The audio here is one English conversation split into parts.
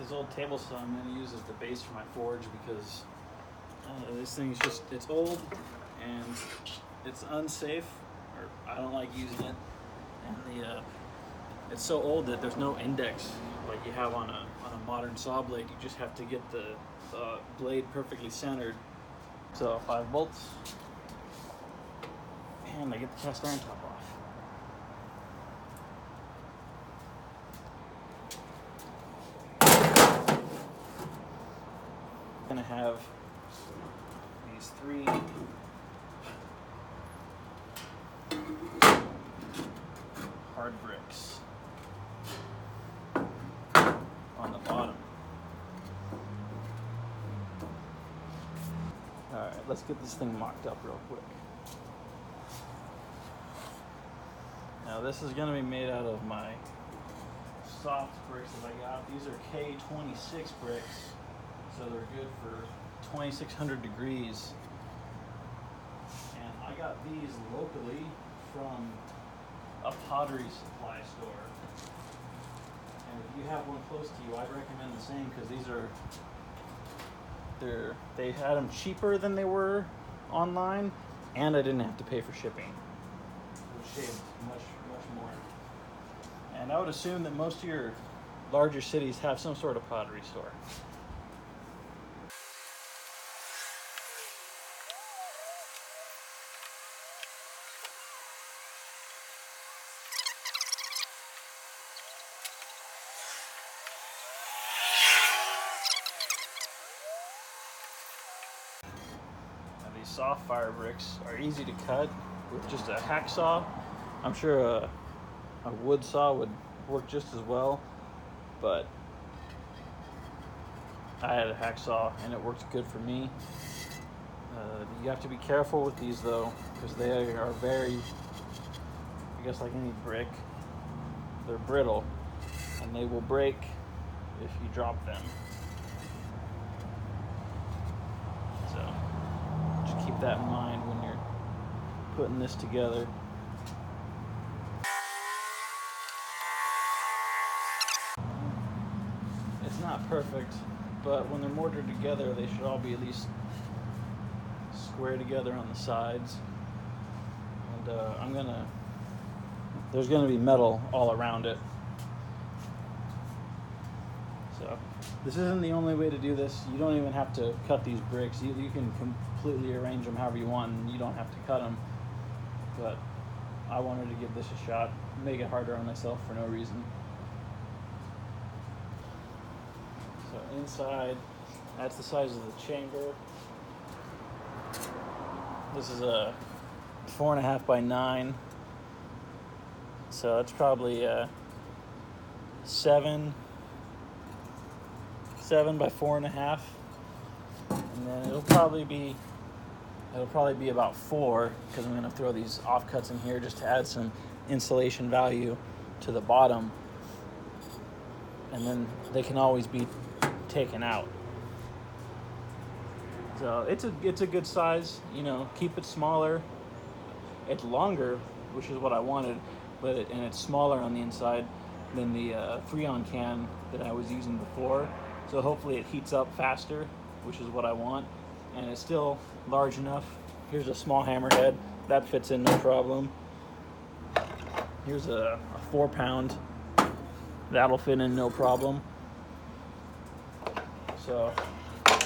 this old table saw I'm going to use as the base for my forge because this thing's just, it's old and it's unsafe, or I don't like using it. And it's so old that there's no index like you have on a modern saw blade. You just have to get the blade perfectly centered. So 5 bolts, and I get the cast iron top off. I'm gonna have these 3 hard bricks on the bottom. Alright, let's get this thing mocked up real quick. Now this is going to be made out of my soft bricks that I got. These are K26 bricks, so they're good for 2600 degrees. And I got these locally from a pottery supply store. And if you have one close to you, I'd recommend the same, because these are, they had them cheaper than they were online, and I didn't have to pay for shipping, which saved much more. And I would assume that most of your larger cities have some sort of pottery store. These soft fire bricks are easy to cut with just a hacksaw. I'm sure a wood saw would work just as well, but I had a hacksaw and it worked good for me. You have to be careful with these though, because they are very, I guess like any brick, they're brittle and they will break if you drop them. So just keep that in mind when you're putting this together. It's not perfect, but when they're mortared together, they should all be at least square together on the sides. And there's gonna be metal all around it. So this isn't the only way to do this. You don't even have to cut these bricks. You can completely arrange them however you want, and you don't have to cut them. But I wanted to give this a shot, make it harder on myself for no reason. So inside, that's the size of the chamber. This is a 4.5 by 9. So it's probably 7 by 4.5, and then it'll probably be about 4, because I'm going to throw these offcuts in here just to add some insulation value to the bottom, and then they can always be taken out. So it's a good size, you know. Keep it smaller. It's longer, which is what I wanted, and it's smaller on the inside than the Freon can that I was using before. So hopefully it heats up faster, which is what I want. And it's still large enough. Here's a small hammerhead. That fits in no problem. Here's a 4-pound. That'll fit in no problem. So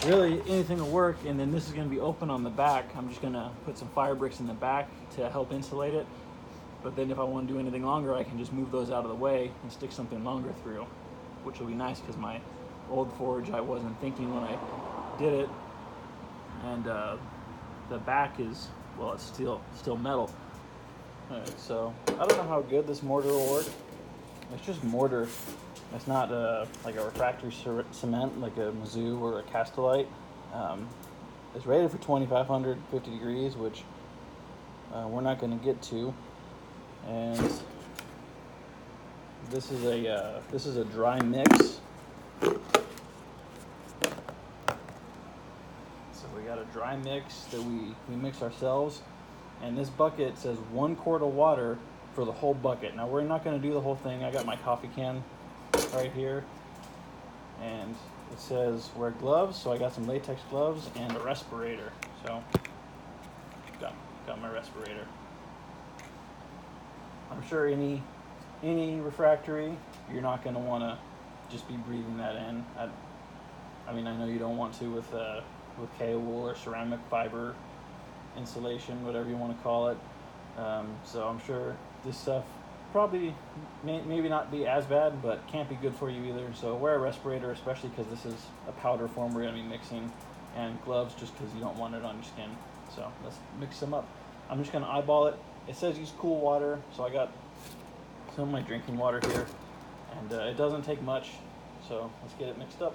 really anything will work. And then this is going to be open on the back. I'm just going to put some fire bricks in the back to help insulate it. But then if I want to do anything longer, I can just move those out of the way and stick something longer through, which will be nice, because my old forge, I wasn't thinking when I did it, and the back is, well, it's still metal. Alright, so I don't know how good this mortar will work. It's just mortar. It's not like a refractory cement like a Mizzou or a Castellite. It's rated for 2,550 degrees, which we're not going to get to. And this is a dry mix. So we got a dry mix that we mix ourselves, and this bucket says 1 quart of water for the whole bucket. Now we're not going to do the whole thing. I got my coffee can right here, and it says wear gloves, so I got some latex gloves and a respirator. So got my respirator. I'm sure any refractory, you're not going to want to just be breathing that in. I mean, I know you don't want to with K-wool or ceramic fiber insulation, whatever you want to call it. So I'm sure this stuff probably maybe not be as bad, but can't be good for you either. So wear a respirator, especially because this is a powder form we're going to be mixing, and gloves just because you don't want it on your skin. So let's mix them up. I'm just going to eyeball it. It says use cool water, so I got some of my drinking water here, and it doesn't take much, so let's get it mixed up.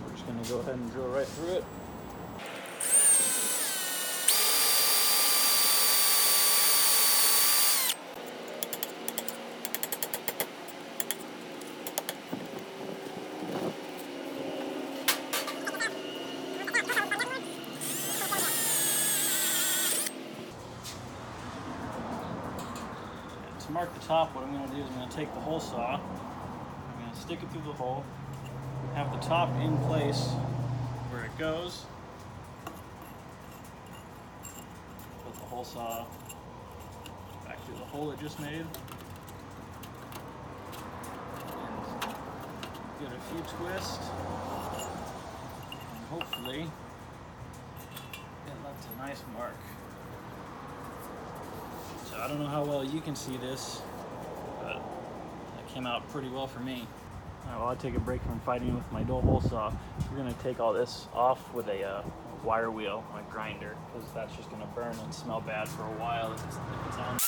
We're just going to go ahead and drill right through it. To mark the top, what I'm going to do is I'm going to take the hole saw, I'm going to stick it through the hole, have the top in place where it goes, put the hole saw back through the hole it just made, and get a few twists, and hopefully it left a nice mark. So I don't know how well you can see this, but it came out pretty well for me. Alright, well, I take a break from fighting with my dull hole saw. We're going to take all this off with a wire wheel, a grinder, because that's just going to burn and smell bad for a while if it's on.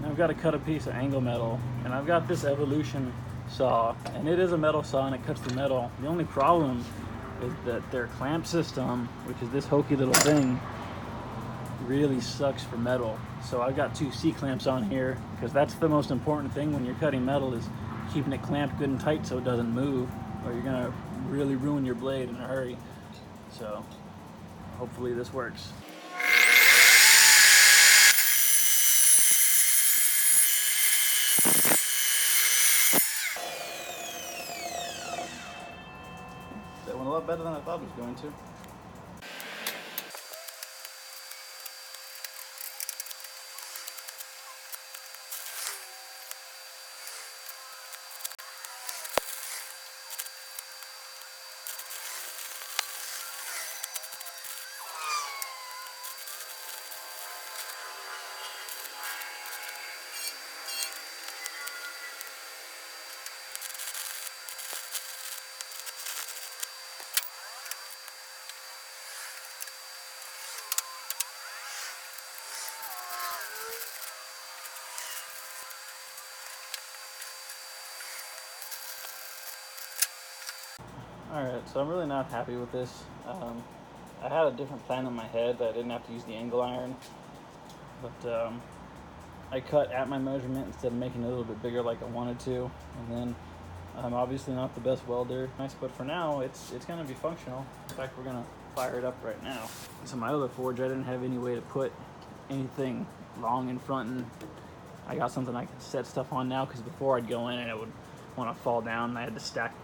Now I've got to cut a piece of angle metal, and I've got this Evolution saw, and it is a metal saw and it cuts the metal. The only problem is that their clamp system, which is this hokey little thing, really sucks for metal. So I've got 2 C-clamps on here, because that's the most important thing when you're cutting metal, is keeping it clamped good and tight so it doesn't move, or you're gonna really ruin your blade in a hurry. So hopefully this works. That went a lot better than I thought it was going to. Alright, so I'm really not happy with this. I had a different plan in my head that I didn't have to use the angle iron, but I cut at my measurement instead of making it a little bit bigger like I wanted to, and then I'm obviously not the best welder. Nice, but for now it's going to be functional. In fact, we're going to fire it up right now. So my other forge, I didn't have any way to put anything long in front, and I got something I can set stuff on now, because before I'd go in and it would want to fall down and I had to stack.